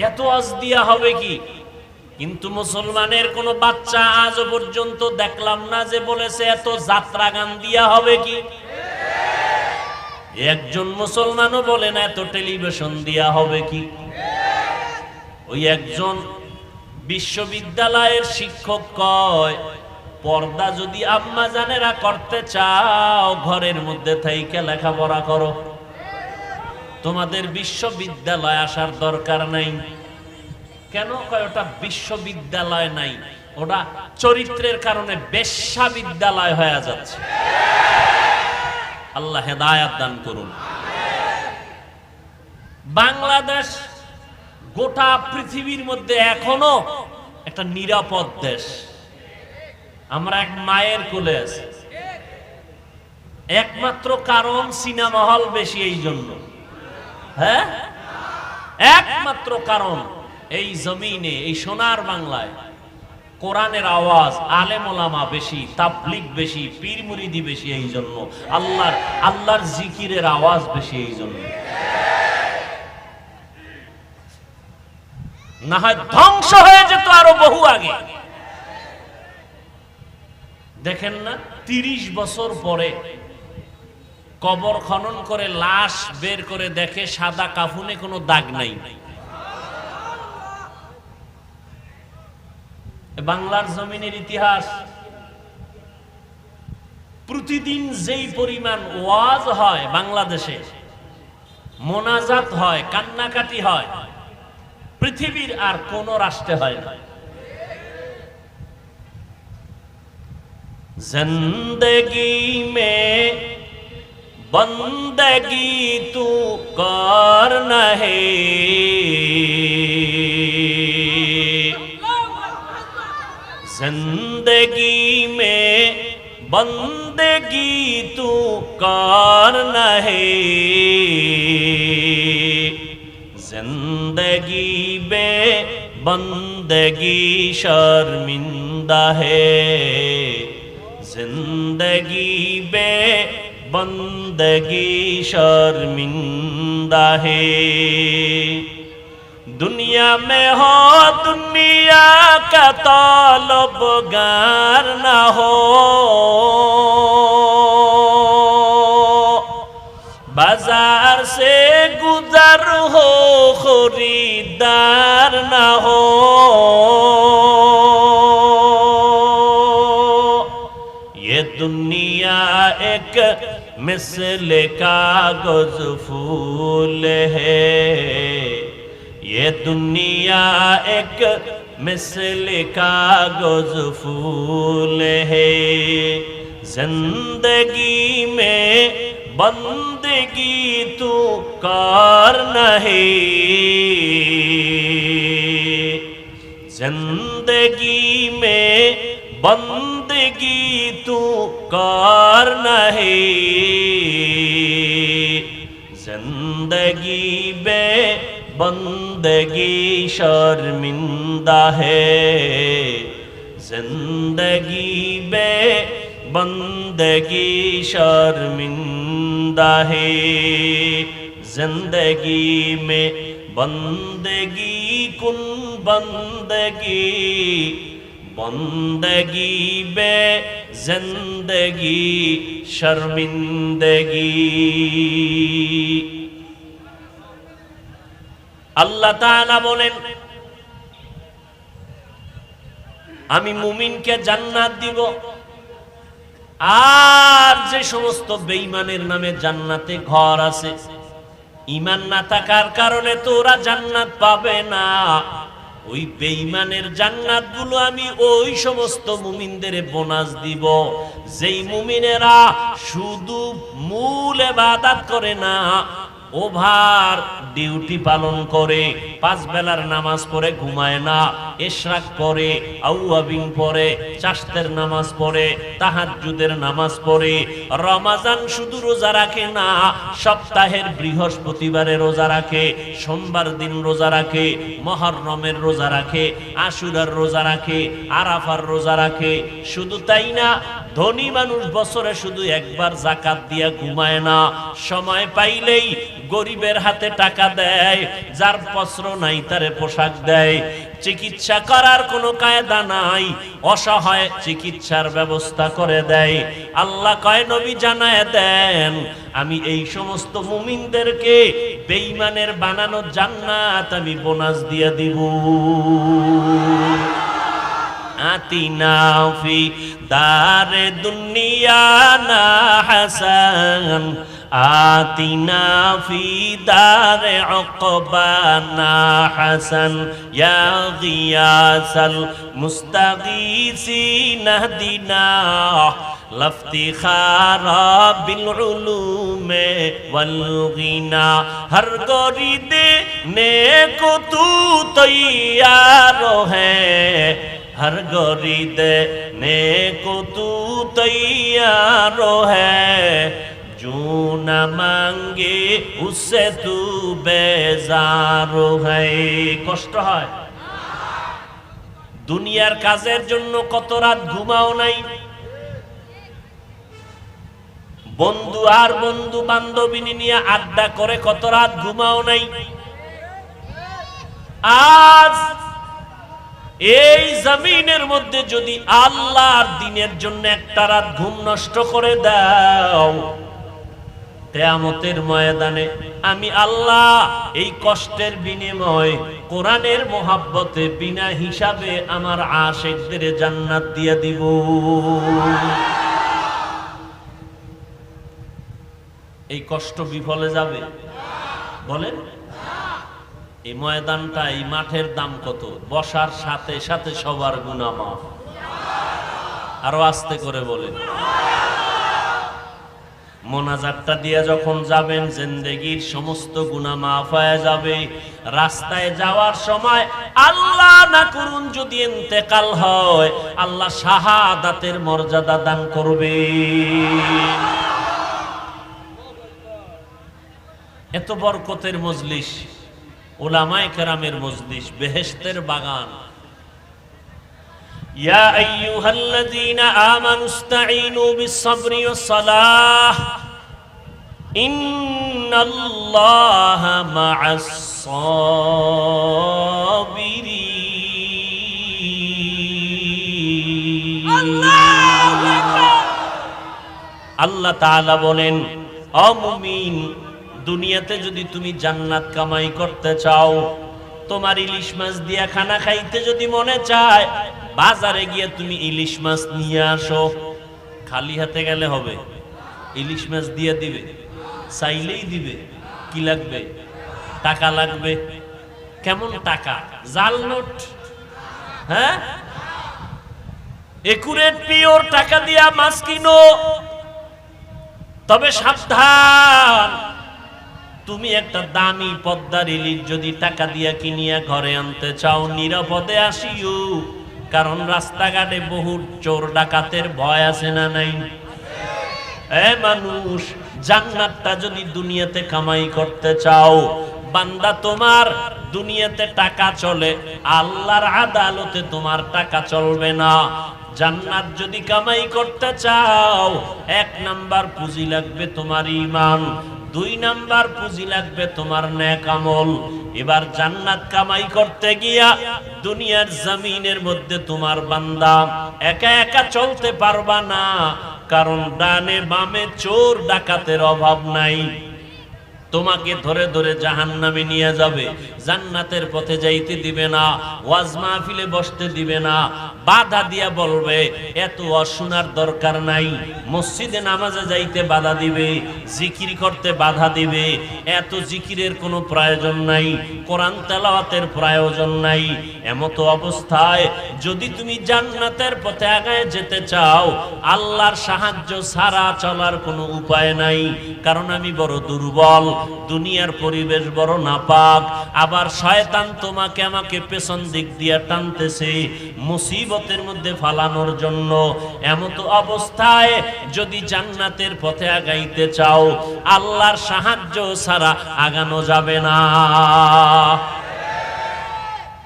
এত আজ দিয়া হবে কি? কিন্তু মুসলমানের কোন বাচ্চা আজ পর্যন্ত দেখলাম না যে বলেছে এত যাত্রা গান দিয়া হবে কি। একজন মুসলমানও বলে না এত টেলিভিশন দিয়া হবে কি। ওই একজন বিশ্ববিদ্যালয়ের শিক্ষক কয়, পর্দা যদি আম্মা জানেরা করতে চাও ঘরের মধ্যে থেকে লেখাপড়া করো, তোমাদের বিশ্ববিদ্যালয় আসার দরকার নাই। কেন কয়? ওটা বিশ্ববিদ্যালয় নাই, ওটা চরিত্রের কারণে বেশ্যা বিদ্যালয় হয়ে যাচ্ছে। আল্লাহ হেদায়াত দান করুন। বাংলাদেশ গোটা পৃথিবীর মধ্যে এখনো একটা নিরাপদ দেশ। আমরা এক মায়ের কোলে আছি, একমাত্র কারণ সিনেমা হল বেশি, এই জন্য। হ্যাঁ, একমাত্র কারণ এই জমিনে, এই সোনার বাংলায় কোরআনের আওয়াজ, আলেম ওলামা বেশি, তাবলীগ বেশি, পীর মুরিদি বেশি, এই জন্য। আল্লাহর জিকিরের আওয়াজ বেশি, এই জন্য। না হয় ধ্বংস হয়ে যেত আরো বহু আগে। দেখেন না, 30 বছর পরে কবর খনন করে লাশ বের করে দেখে সাদা কাফনে কোনো দাগ নাই। বাংলার জমিনের ইতিহাস। প্রতিদিন যেই পরিমাণ ওয়াজ হয় বাংলাদেশে, মোনাজাত হয়, কান্নাকাটি হয়, পৃথিবীর আর কোন রাষ্ট্রে হয় না। জিন্দগি মে বন্দগি তু করনা হে, जिंदगी में बंदगी तू करना है, जिंदगी में बंदगी शर्मिंदा है, जिंदगी में बंदगी शर्मिंदा है। दुनिया में हो दुनिया का तलबगार ना हो, बाजार से गुजर हो खरीदार ना हो, ये दुनिया एक मिसल कागज फूल है, ये दुनिया एक मिसल कागज फूल है, जिंदगी में बंदगी तू करना है, जिंदगी में बंदगी तू करना है, जिंदगी में बंदगी शर्मिंदा है, जिंदगी में बंदगी शर्मिंदा है, जिंदगी में बंदगी कुन बंदगी, बंदगी बे जिंदगी शर्मिंदगी। আল্লাহ তাআলা বলেন, আমি মুমিনকে জান্নাত দিব, আর যে সমস্ত বেঈমানের নামে জান্নাতে ঘর আছে, ঈমান না থাকার কারণে তো ওরা জান্নাত পাবে না। ওই বেঈমানের জান্নাতগুলো আমি ওই সমস্ত মুমিনদের বোনাস দিব, যেই মুমিনেরা শুধু মূল ইবাদত করে না, ওভার ডিউটি পালন করে, 5 বেলার নামাজ পড়ে ঘুমায় না, ইশরাক পড়ে, আউয়াবিন পড়ে, চাশতের নামাজ পড়ে, তাহাজ্জুদের নামাজ পড়ে। রমাজান শুধু রোজা রাখে না, সপ্তাহের বৃহস্পতিবারে রোজা রাখে, সোমবার দিন রোজা রাখে, মুহররমের রোজা রাখে, আশুরার রোজা রাখে, আরাফার রোজা রাখে। শুধু তাই না, ধনী মানুষ বছরে শুধু একবার যাকাত দিয়া ঘুমায় না, সময় পাইলেই গরিবের হাতে টাকা দেয়, যার বস্ত্র নাই তারে পোশাক দেয়। চিকিৎসা করার কোনো কায়দা নাই, অসহায় চিকিৎসার ব্যবস্থা করে দেয়। আল্লাহ কয়, নবী জানায় দেন, আমি এই সমস্ত মুমিনদেরকে বেঈমানের বানানো জান্নাত আমি বোনাস দিয়ে দিব। আতিনা ফি দারে দুনিয়া না হাসান, আতিনা ফি দারে উকবানা হাসান, ইয়া গিয়াসাল মুস্তাগীসিন হদিনা লফতিখারা বিল উলুমে ওয়াল গিনা। হর গরিদে নেকো তু তৈয়ার হ্যায়, हर गरीद नेको तू तैयार है, जो न मांगे उससे तू बेजार है। কষ্ট হয়, দুনিয়ার কাজের জন্য কত রাত ঘুমাও নাই, বন্ধু আর বন্ধু বান্ধবী নিয়ে আড্ডা করে কত রাত ঘুমাও নাই। আজ এই জমিনের মধ্যে যদি আল্লাহর দ্বীনের জন্য একটা রাত ঘুম নষ্ট করে দাও, কিয়ামতের ময়দানে আমি আল্লাহ এই কষ্টের বিনিময় কোরআনের মোহাব্বতে বিনা হিসাবে আমার আশিকদের জান্নাত দিয়ে দিব। এই কষ্ট বিফলে যাবে? বলেন, এই ময়দানটা, এই মাঠের দাম কত? বসার সাথে সাথে সবার গুনাহ মাফ। আরো আস্তে করে বলেন। মোনাজাতটা দিয়ে যখন যাবেন, জিন্দেগীর সমস্ত গুনাহ মাফ হয়ে যাবে। রাস্তায় যাওয়ার সময় আল্লাহ না করুন যদি ইন্তেকাল হয়, আল্লাহ শাহাদাতের মর্যাদা দান করবে। এত বরকতের মজলিস, উলামায়ে কেরামের মজলিস, বেহেশতের বাগান। ইয়া আইয়ুহাল্লাযীনা আমানুস্তাঈনু বিস-সাবরি ওয়াস-সালাহ ইন্নাল্লাহা মা'আস-সাবিরিন। আল্লাহু আকবার। আল্লাহ তাআলা বলেন, ও মুমিন, দুনিয়াতে যদি তুমি জান্নাত কামাই করতে চাও, তোমার ইলিশ মাছ দিয়া খানা খাইতে যদি মনে চায়, বাজারে গিয়ে তুমি ইলিশ মাছ নিয়ে আসো। খালি হাতে গেলে হবে? ইলিশ মাছ দিয়ে দিবে? চাইলেই দিবে? কি লাগবে? টাকা লাগবে। কেমন টাকা? জাল নোট? হ্যাঁ, একুরেট পিওর টাকা দিয়া মাছ কিনো। তবে সাবধান, তুমি একটা দামি পদ্মার ইলিশ যদি টাকা দিয়া কিনিয়া ঘরে আনতে চাও, নিরাপদে আসিও, কারণ রাস্তাঘাটে বহু চোর ডাকাতের ভয় আছে না নাই? এ মানুষ, জান্নাতটা যদি দুনিয়াতে কামাই করতে চাও, বান্দা তোমার দুনিয়াতে টাকা চলে, আল্লাহর আদালতে তোমার টাকা চলবে না। জান্নাত যদি কামাই করতে চাও, 1 নাম্বার পুঁজি লাগবে তোমার ঈমান, 2 নাম্বার পুঁজি লাগবে তোমার নেক আমল। এবার জান্নাত কামাই করতে গিয়া দুনিয়ার জমিনের মধ্যে তোমার বান্দা একা একা চলতে পারবা না, কারণ ডানে বামে চোর ডাকাতের অভাব নাই। তোমাকে ধরে ধরে জাহান্নামে নিয়ে যাবে, জান্নাতের পথে যাইতে দিবে না, ওয়াজ মাহফিলে বসতে দিবে না, বাধা দিয়া বলবে এত শোনার দরকার নাই। মসজিদে নামাজে যাইতে বাধা দিবে, জিকির করতে বাধা দিবে, এত জিকিরের কোনো প্রয়োজন নাই, কোরআন তেলাওয়াতের প্রয়োজন নাই। এমতো অবস্থায় যদি তুমি জান্নাতের পথে আগায় যেতে চাও, আল্লাহর সাহায্য ছাড়া চলার কোনো উপায় নাই। কারণ আমি বড় দুর্বল, দুনিয়ার পরিবেশ বড় নাপাক, আবার আবার শয়তান তোমাকে আমাকে পেছন দিক দিয়ে টানতেছে মুসিবতের মধ্যে ফালানোর জন্য। এমত অবস্থায় যদি জান্নাতের পথে আগাইতে চাও, আল্লাহর সাহায্য ছাড়া আগানো যাবে না।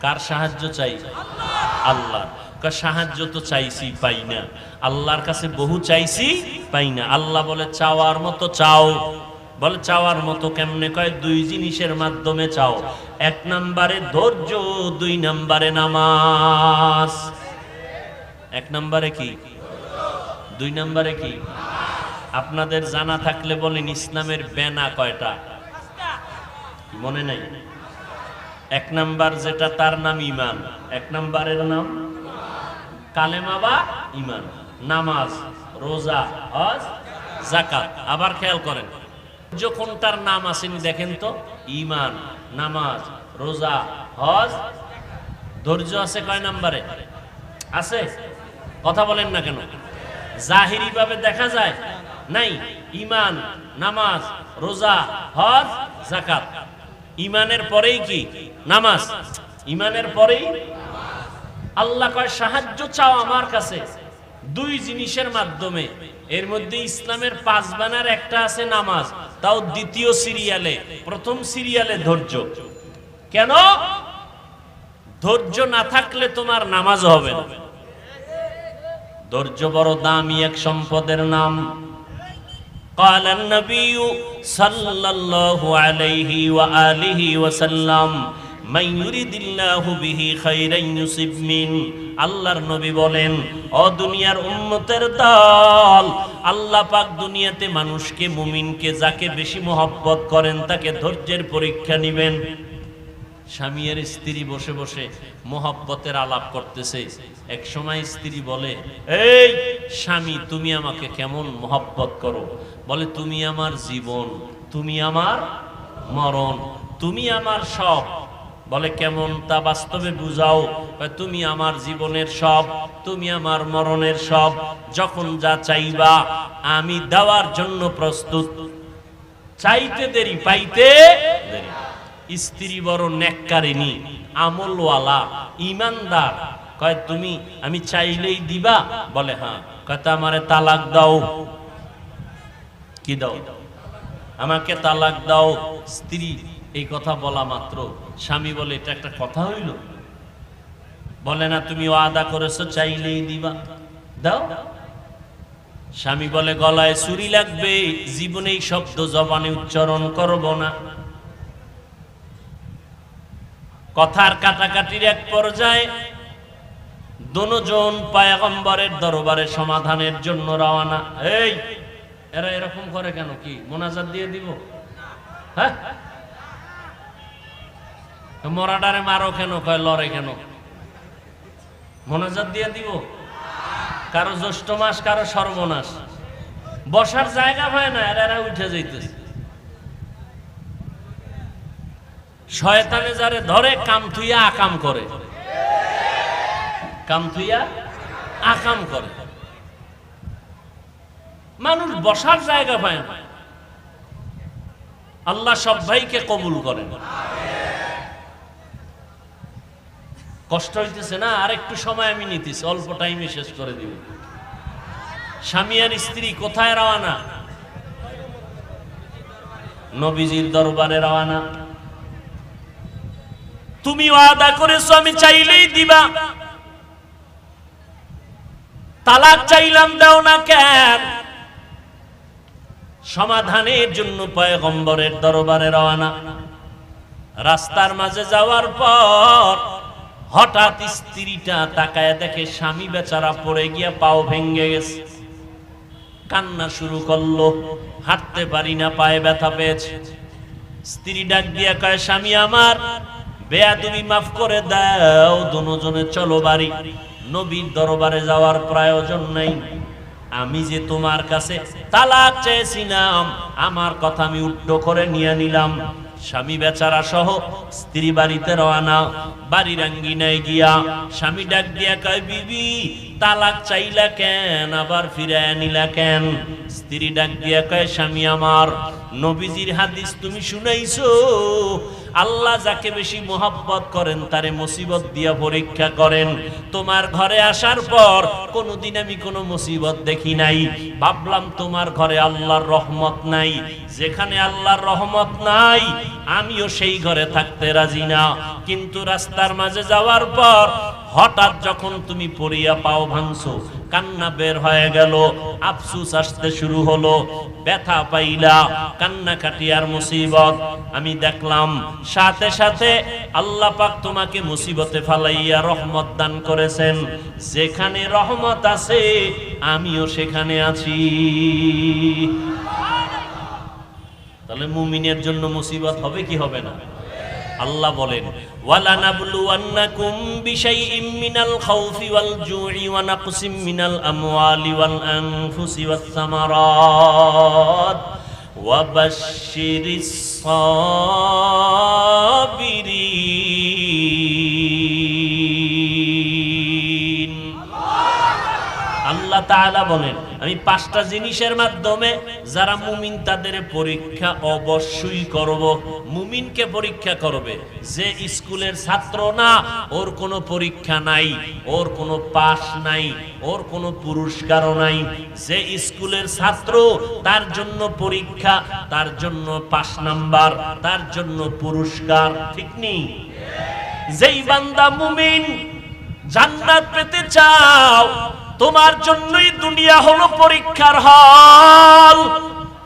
কার সাহায্য চাই? আল্লাহ। সাহায্য তো চাইছি, পাই না। আল্লাহর কাছে বহু চাইছি, পাই না। আল্লাহ বলে চাওয়ার মতো চাও। বলে চাওয়ার মতো কেমনে? কয় দুই জিনিসের মাধ্যমে চাও। এক নম্বরে ধৈর্য, দুই নম্বরে নামাজ। এক নম্বরে কি? দুই নম্বরে কি? আপনাদের জানা থাকলে বলেন ইসলামের বেনা কয়টা? মনে নাই? এক নাম্বার যেটা, তার নাম ইমান। এক নাম্বারের নাম কালেমা বা ইমান। নামাজ, রোজা, হজ, যাকাত। আবার খেয়াল করেন যখন তার নাম আসেনি দেখেন তো, ইমান, নামাজ, রোজা, হজ। ধৈর্য আছে কয় নাম্বারে? আছে? কথা বলেন না কেন? জাহিরি ভাবে দেখা যায় নাই। ইমান, নামাজ, রোজা, হজ, যাকাত। ইমানের পরেই কি? নামাজ। ইমানের পরেই আল্লাহ কয় সাহায্য চাও আমার কাছে দুই জিনিসের মাধ্যমে। এর মধ্যে ইসলামের 5 বানার একটা আছে নামাজ, তাও দ্বিতীয় সিরিয়ালে। প্রথম সিরিয়ালে ধৈর্য। কেন? ধৈর্য না থাকলে তোমার নামাজ হবে না। ধৈর্য বড় দামি এক সম্পদের নাম। قال النبي صلى الله عليه وآله وسلم من يريد الله به خيرا يصب منه। আল্লাহর নবী বলেন, ও দুনিয়ার উম্মতের দল, আল্লাহ পাক দুনিয়াতে মানুষকে, মুমিনকে যাকে বেশি মহব্বত করেন তাকে ধৈর্যের পরীক্ষা নেবেন। স্বামী আর স্ত্রী বসে বসে মহব্বতের আলাপ করতেছে। এক সময় স্ত্রী বলে, এই স্বামী, তুমি আমাকে কেমন মহব্বত করো? বলে, তুমি আমার জীবন, তুমি আমার মরণ, তুমি আমার সব। বলে, কেমন তা বাস্তবে বুঝাও। তুমি আমার জীবনের সব, তুমি আমার মরণের সব। যখন যা চাইবা আমি দেওয়ার জন্য প্রস্তুত। চাইতে দেরি, পাইতে দেরি। স্ত্রী বড় নেককারিনী, আমলওয়ালা, ইমানদার। কয়, তুমি আমি চাইলেই দিবা? বলে, হ্যাঁ। কয়, তা আমারে তালাক দাও। কি দাও? আমাকে তালাক দাও। স্ত্রী এই কথা বলা মাত্র স্বামী বলে, এটা একটা কথা হইল? বলে না, তুমি ওয়াদা করেছো চাইলেই দিবা, দাও। স্বামী বলে, গলায় ছুরি লাগবে, জীবনে এই শব্দ জবানে উচ্চারণ করব না। কথার কাটাকাটির এক পর্যায়ে দুজন পয়গম্বরের দরবারে সমাধানের জন্য রওনা। এই এরা এরকম করে কেন? কি মোনাজাত দিয়ে দিব? হ্যাঁ, মরাডারে মারো কেন? কয় লড়ে কেন? মোনাজাত দিয়ে দিব? কারো জ্যৈষ্ঠ মাস, কারো সর্বনাশ। বসার জায়গা হয় না, এরা উঠে যাইতেছে। শয়তানে যারে ধরে কাম থুইয়া আকাম করে, কাম থুইয়া আকাম করে। মানুষ বসার জায়গা পায় না। আল্লাহ সব ভাইকে কবুল করেন। কষ্ট হইতেছে না? আর একটু সময় আমি নিতেছি, অল্প টাইমে শেষ করে দিব। স্বামী আর স্ত্রী কোথায় রওনা? নবীজির দরবারে রওনা। তুমি ওয়াদা করেছো আমি চাইলেই দিবা, তালাক চাইলাম দাও না কেন? সমাধানের জন্য পয়গম্বরের দরবারে রওনা। রাস্তার মাঝে যাওয়ার পর হঠাৎ স্ত্রীটা তাকায় দেখে স্বামী বেচারা পড়ে গিয়া পাও ভেঙে গেছে। কান্না শুরু করলো, হাঁটতে পারি না, পায়ে ব্যথা পেয়েছে। স্ত্রী ডাক দিয়া কয়, স্বামী আমার, বেয়াদবি মাফ করে দাও, দুজনে চলো বাড়ি। নবীর দরবারে যাওয়ার প্রয়োজন নাই। আমি যে তোমার কাছে তালাক চেয়েছিলাম, আমার কথা আমি উল্টো করে নিয়ে নিলাম। স্বামী বেচারা সহ স্ত্রী বাড়িতে রওনা। বাড়ির আঙ্গিনায় গিয়া স্বামী ডাক দিয়া কয়, বিবি তালাক চাইলা কেন, আবার ফিরায় নিলা কেন? স্ত্রী ডাক দিয়া কয়, স্বামী আমার, নবীজির হাদিস তুমি শুনাইছো, আল্লাহ যাকে বেশি মোহাব্বত করেন তারে মুসিবত দিয়া পরীক্ষা করেন। তোমার ঘরে আসার পর কোনোদিন আমি কোনো মুসিবত দেখি নাই, ভাবলাম তোমার ঘরে আল্লাহর রহমত নাই। যেখানে আল্লাহর রহমত নাই আমিও সেই ঘরে থাকতে রাজি না। কিন্তু রাস্তার মাঝে যাওয়ার পর হঠাৎ যখন তুমি পড়িয়া পাও ভাঙছো, কান্না বের হয়ে গেল, আফসোস আসতে শুরু হলো, ব্যথা পাইলা, কান্নাকাটি আর মুসিবত, আমি দেখলাম সাথে সাথে আল্লাহ পাক তোমাকে মুসিবতে ফালাইয়া রহমত দান করেছেন। যেখানে রহমত আছে আমিও সেখানে আছি। তাহলে মুমিনের জন্য মুসিবত হবে কি হবে না? আল্লাহ বলেন ওয়ালা নাবলুওয়ান্নাকুম বিশাইইম মিনাল খাউফি ওয়াল জুই ওয়া নাকসিম মিনাল আমওয়ালি ওয়াল আনফুসি ওয়াস সামারাত ওয়া বাশশিরিস সাবিরিন। আল্লাহ তাআলা বলেন আমি 5টা জিনিসের মাধ্যমে যারা মুমিন তাদের পরীক্ষা অবশ্যই করব। মুমিনকে পরীক্ষা করবে যে স্কুলের ছাত্র না, ওর কোনো পরীক্ষা নাই, ওর কোনো পাস নাই, ওর কোনো পুরস্কারও নাই। যে স্কুলের ছাত্র তার জন্য পরীক্ষা, তার জন্য পাস নাম্বার, তার জন্য পুরস্কার, ঠিক নেই? যেই বান্দা মুমিন জান্নাত পেতে চাও, তোমার জন্যই দুনিয়া হলো পরীক্ষার হল।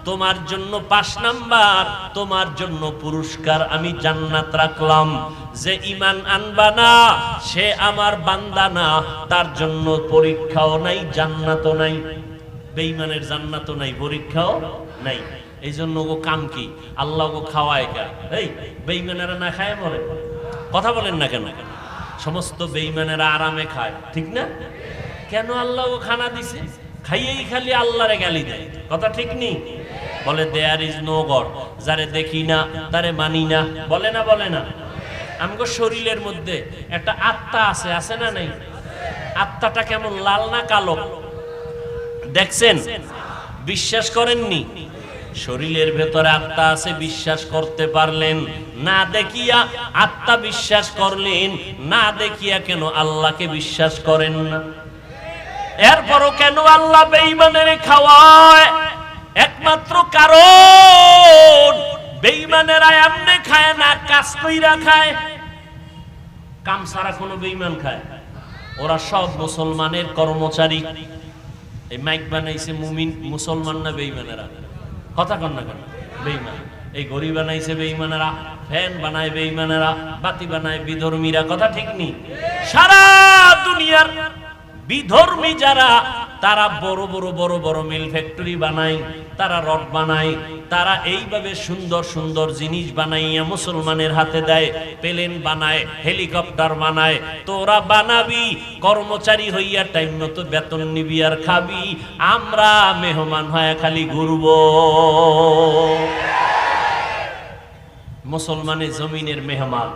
তোমার জন্য পাস নাম্বার, তোমার জন্য পুরস্কার, আমি জান্নাত রাখলাম। যে ঈমান আনবা না সে আমার বান্দা না, তার জন্য পরীক্ষাও নাই, জান্নাতও নাই। বেঈমানের জান্নাতও নাই, পরীক্ষাও নাই। এই জন্য গো কাম কি? আল্লাহ গো খাওয়ায় কা? এই বেঈমানেরা না খায় মরে? কথা বলেন না কেন? সমস্ত বেঈমানেরা আরামে খায়, ঠিক না? কেন আল্লাহ ও খানা দিছে? খাইয়েই খালি আল্লাহরে গালি দেয়, কথা ঠিক নেই? বলে দেয়ার ইজ নো গড, যারে দেখি না তারে মানি না, বলে না? বলে না? আমগো শরীরের মধ্যে একটা আত্মা আছে, আছে না নাই? আত্মাটা কেমন, লাল না কালো? দেখছেন? বিশ্বাস করেননি? শরীরের ভেতরে আত্মা আছে, বিশ্বাস করতে পারলেন না? দেখিয়া আত্মা বিশ্বাস করলেন না, দেখিয়া কেন আল্লাহকে বিশ্বাস করেন না? এরপরও কেন আল্লাহ বেঈমানের খাওয়ায়? একমাত্র কারণ বেঈমানেরা এমনি খায় না, কাজ কইরা খায়। কাম ছাড়া কোনো বেঈমান খায়? ওরা সব মুসলমানের কর্মচারী। এই মাইক বানাইছে মুমিন, মুসলমান না বেঈমানেরা? কথা কন না কেন? বেঈমান। এই ঘড়ি বানাইছে বেঈমানেরা, ফ্যান বানায় বেঈমানেরা, বাতি বানায় বিধর্মীরা, কথা ঠিক নেই? সারা দুনিয়ার বিধর্মী যারা, তারা বড় বড় বড় বড় মিল ফ্যাক্টরি বানায়, তারা রড বানায়, তারা এইভাবে সুন্দর সুন্দর জিনিস বানাইয়া মুসলমানের হাতে দেয়। প্লেন বানায়, হেলিকপ্টার বানায়। তোরা বানাবি, কর্মচারী হইয়া টাইম মতো বেতন নিবি আর খাবি, আমরা মেহমান হয়ে খালি ঘুরব। মুসলমানের জমিনের মেহমান।